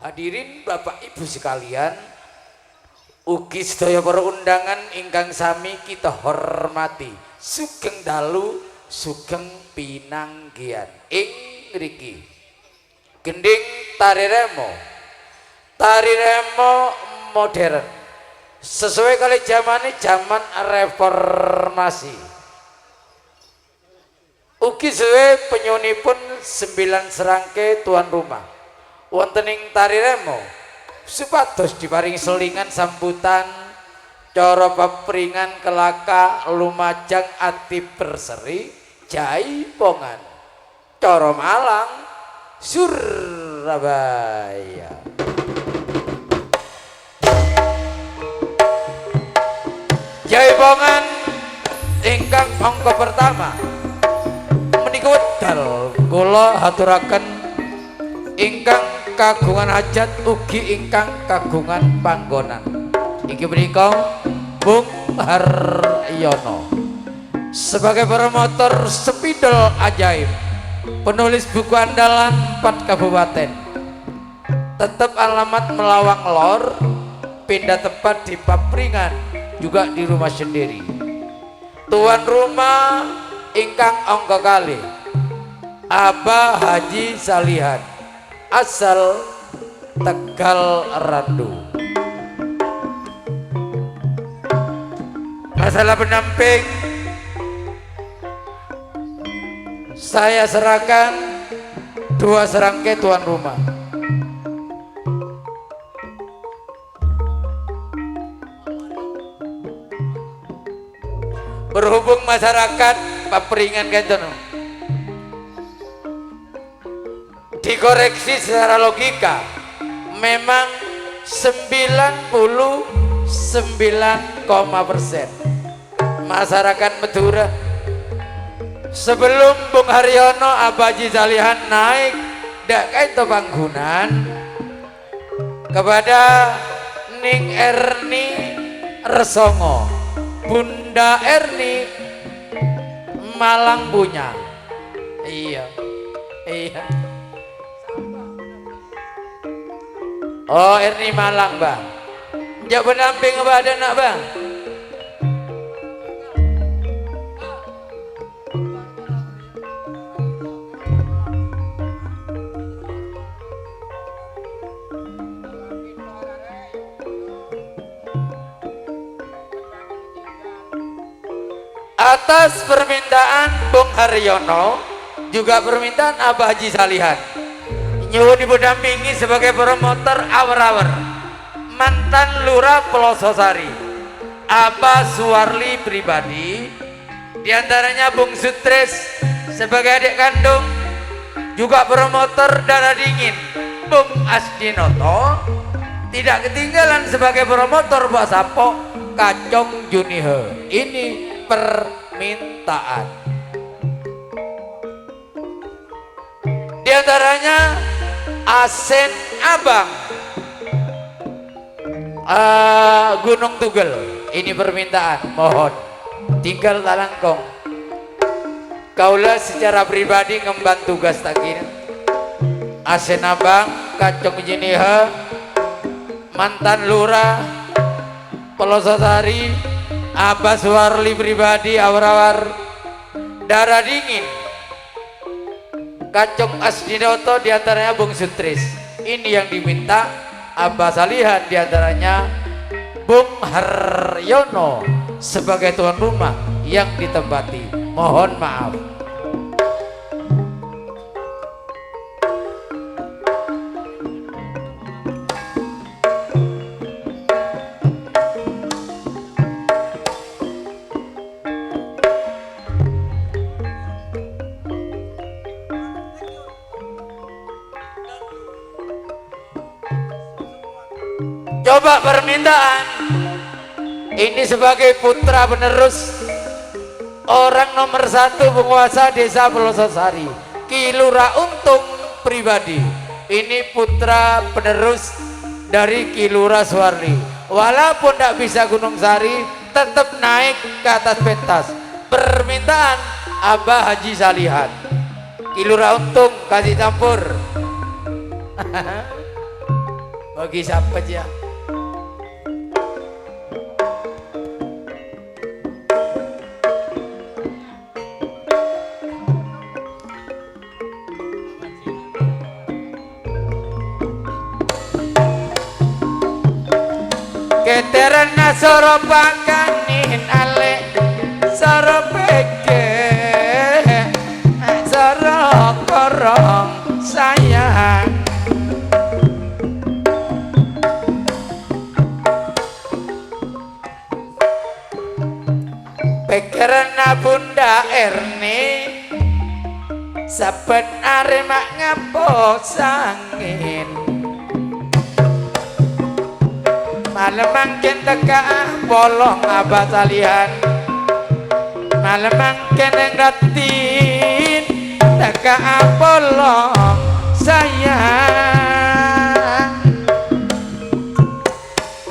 Hadirin Bapak Ibu sekalian, ugi sedaya para undangan ingkang sami kita hormati. Sugeng dalu, sugeng pinanggihan ing mriki. Gending tari remo. Tari remo modern. Sesuai kali zaman reformasi. Ugi sesuai penyunipun 9 serangke tuan rumah. Wonten ing tari remo supados diparingi selingan sambutan cara pepringan kelaka lumajang ati berseri jaipongan cara Malang Surabaya. Jaipongan ingkang angka pertama menika wedal kula haturaken ingkang kagungan hajat ugi ingkang kagungan panggonan. Iki menika Bung Haryono sebagai promotor Spidol Ajaib, penulis buku andalan 4 kabupaten. Tetap alamat Melawang Lor, pindah tempat di Papringan, juga di rumah sendiri. Tuan rumah ingkang angka kali Abah Haji Salihan, asal Tegal Randu. Masalah pendamping saya serahkan 2 serangkai tuan rumah. Berhubung masyarakat Papringan Kentono dikoreksi secara logika, memang 99% masyarakat Madura sebelum Bung Haryono Abaji Salihan naik dak kaito panggunan kepada Ning Erni Resongo, Bunda Erni Malang punya. Iya. Oh, Erni Malang, Bang. Jak pendamping apa ada nak, Bang? Atas permintaan Bung Haryono, juga permintaan Abah Haji Salihan, nyuwun didampingi sebagai promotor awar-awar mantan Lurah Pelososari Abah Suwarli pribadi, diantaranya Bung Sutres sebagai adik kandung, juga promotor Darah Dingin Bung Asdinoto, tidak ketinggalan sebagai promotor Pak Sapo Kacong Junihe. Ini permintaan. Diantaranya Asen Abang Gunung Tugel. Ini permintaan, mohon tinggal talangkong kaula secara pribadi ngemban tugas takin Asen Abang Kacong Jiniha mantan Lurah Pelososari Abah Suwarli pribadi awar-awar Darah Dingin Kacong Asdinoto, diantaranya Bung Sutris. Ini yang diminta Abah Salihan, diantaranya Bung Haryono sebagai tuan rumah yang ditempati. Mohon maaf. Coba permintaan ini sebagai putra penerus orang nomor 1 penguasa desa Pelososari, Ki Lurah Untung pribadi. Ini putra penerus dari Ki Lurah Suwarli. Walaupun tidak bisa Gunung Sari, tetap naik ke atas pentas. Permintaan Abah Haji Salihan, Ki Lurah Untung kasih campur. bagi siapa aja. Keterana soro pakanin ale soro peke soro korong sayang pekerana Bunda Erni saben aremak ngapo sangin malam mangken teka bolong abah salihan malam mangken ngatin teka bolong sayang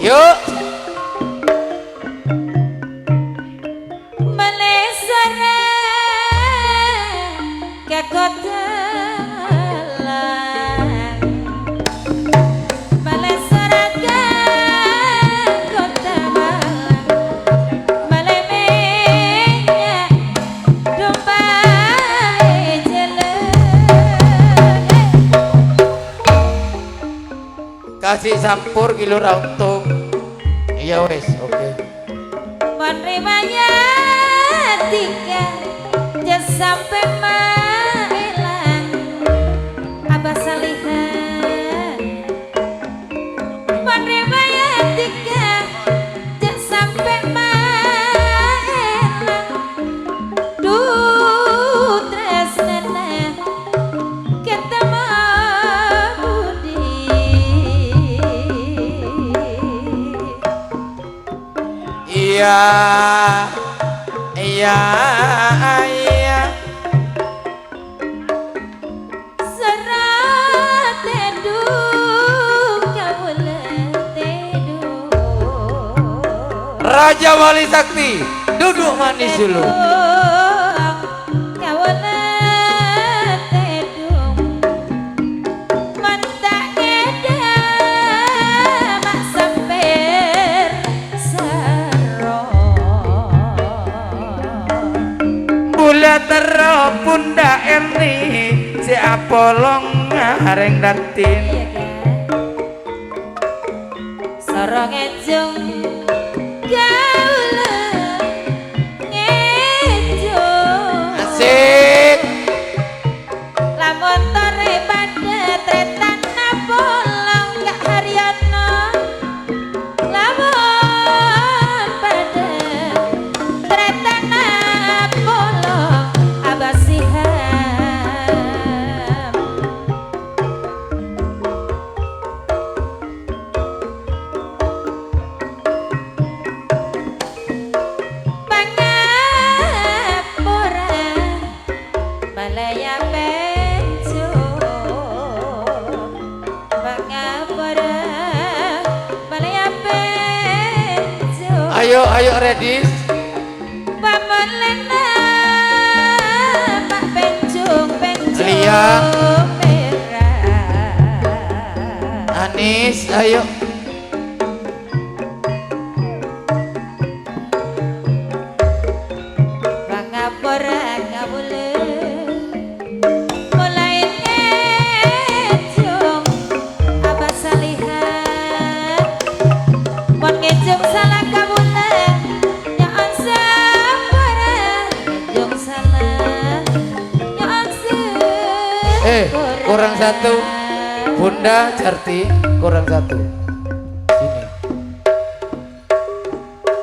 yuk melesara ke kota kasih sampur kilo rautung iya wes oke menerimanya tiga jas sampai maelan abah salihan menerimanya tiga jas sampai maelan duh tresnana ketemu iya iya iya serat teduh kawula teduh Raja Wali Sakti duduk manis dulu kawula teduh mentak ngedam mak samper Bula tero Bunda Erni si apolong ngareng datin sorong ejung gaula ngejung asik lamun tore pada tretan bolong gak haryono lamun pada tretan bolong abah siham pangapura Malaya penco pangapura Malaya penco ayo ayo ready pamelena mak pencung pencung Liang. merah Anis ayo pangapura kabule mulai ngejung abah salihan mon ngejung salah kabule nyaan sampara ngejung salah nyaan kurang satu Bunda Jarti kurang satu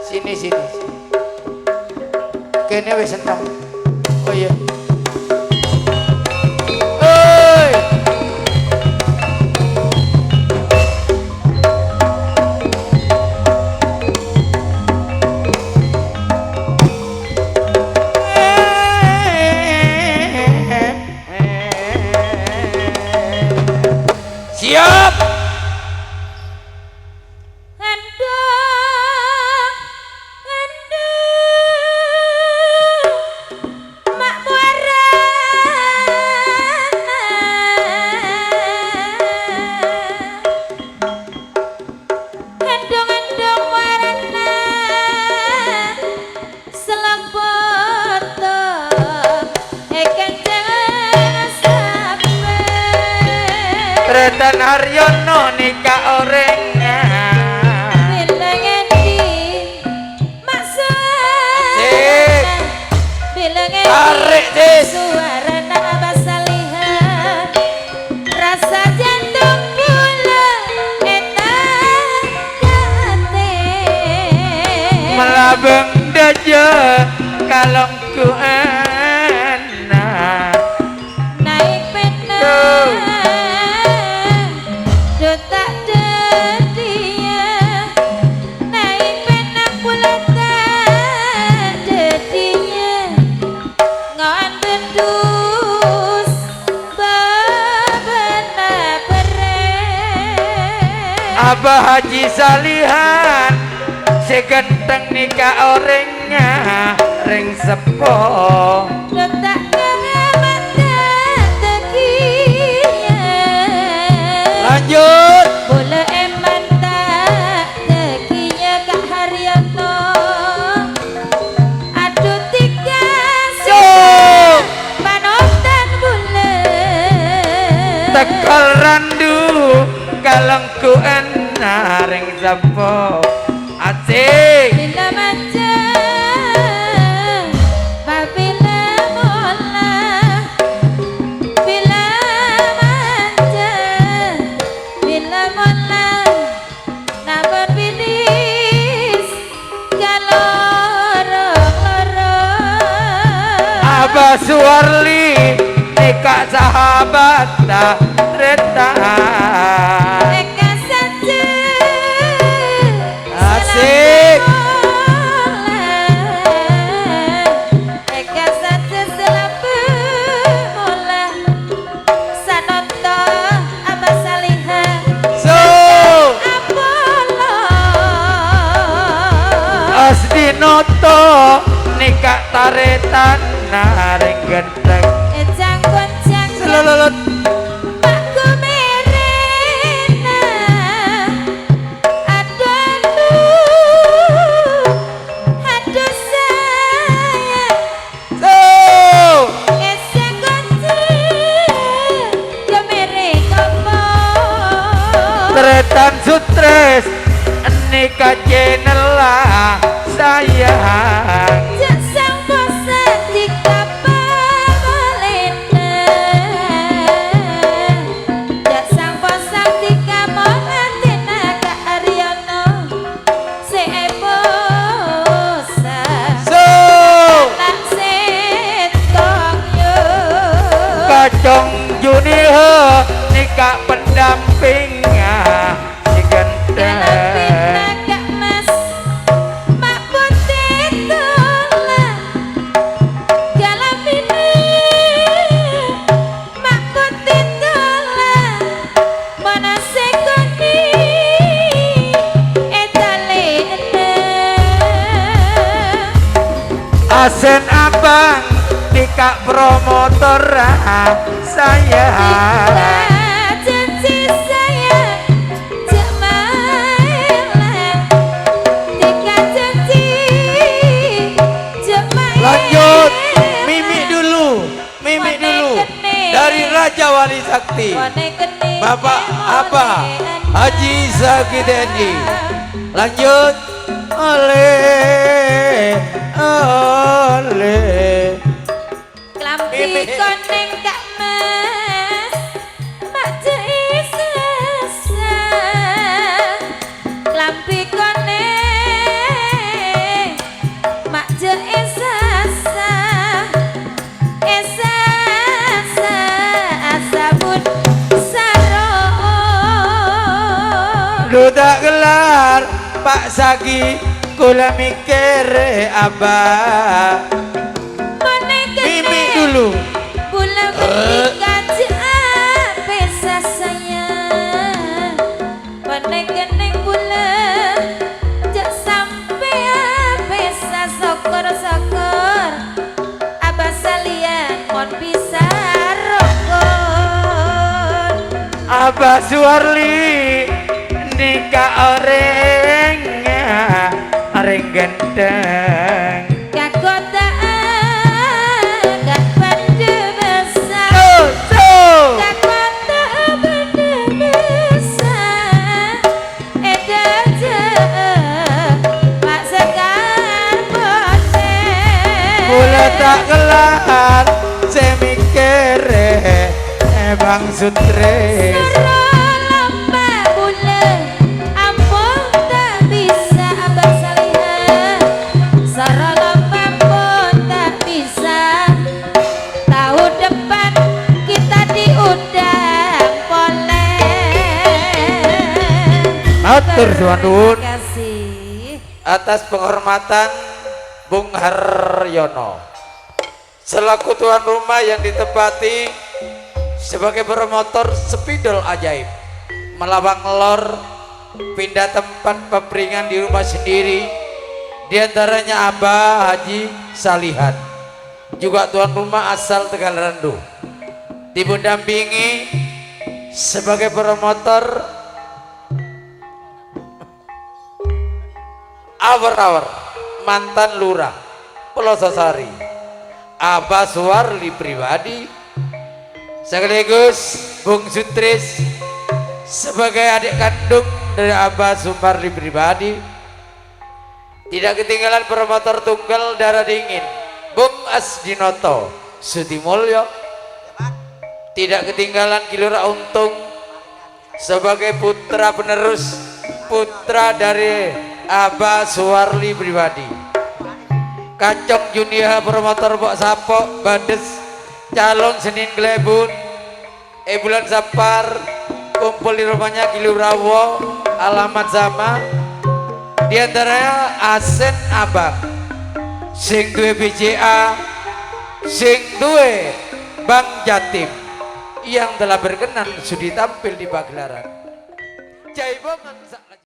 sini sini kene wis entam oh iya oi siap mak Tretan Haryono nikah orengan bilang endi maksud bilang tarik endi sis suara Abah Salihan rasa jantung pula enak kate melabeng daja kalongku enak naik penang detak dedinya naik penang pula tak dedinya ngon bendus babana beren Abah Haji Salihan segenteng nikah orangnya ring sepo detak mata tekinya lanjut bola eman tak tekinya Kak Haryono aduh tiga Cuk. panotan bola tekal randu kalengku enak ring sepo asik bila manja babila mola bila manja bila mola namun bilis galorong-lorong Abah Suwarli nikah sahabat tak retan eka saja Asik. eka saja selabu mula sanoto Abah Salihan so Apollo Asdinoto nikah taretan naring genteng ejang goncang selolot Pakku merena aduh sayang so esa goncang kemere kopo taretan sutres nikah jenela sayang jak sang bosan di kapal malena jak sang bosan di kamar antena Kak Haryono bosan so tak setong yo kacong juniho nikah pendampingnya si genteng Kak Mas Mak Putih tolak Galam ini Mak Putih tolak Mana sekoni Etalena Asen abang nikah promotor sayang janji sayang Cek mailah Tiga janji Cek mailah lanjut mimik dulu dari Raja Wali Sakti Bapak apa Haji Sakitendi lanjut oleh Klambi Mimik. koneng Kak Mas Mak jai sesa Klambi koneng Mak jai sesa Esasa asabun sarong dudak gelar Pak Sagi kula mikir abah mimik dulu Bulan ketika pesa sayang Panek-kenek bulan Jak sampai pesa sokor-sokor Abah Salihan mon bisa rokok Abah Suwarli nikah orangnya orang ganteng Kagotaan gak pada besar so Kagotaan pada Bang Sutres. Sara lamba bule ampun tak bisa Abah Saliha. Sara lamba pun tak bisa. Tahun depan kita diundang boleh. Matur suwun nuwun Terima kasih. atas penghormatan Bung Haryono selaku tuan rumah yang ditempati sebagai promotor spidol ajaib melawang lor pindah tempat peperingan di rumah sendiri, diantaranya Abah Haji Salihan, juga tuan rumah asal Tegal Rendu, didampingi sebagai promotor awar-awar mantan lurah Pelososari Abah Suwarli pribadi, sekaligus Bung Sutris sebagai adik kandung dari Abah Sumarli pribadi. Tidak ketinggalan promotor tunggal darah dingin Bung Asdinoto Sutimulyo. Tidak ketinggalan Kilura Untung sebagai putra penerus putra dari Abah Suwarli pribadi. Kacong Junia promotor Bok Sapok Bades calon Senin Glebun bulan Sapar kumpul di rumahnya Kilurawo alamat sama, diantaranya Asen Abang sing duwe BCA sing duwe Bang Jatim yang telah berkenan sudi tampil di pagelaran Jaibongan.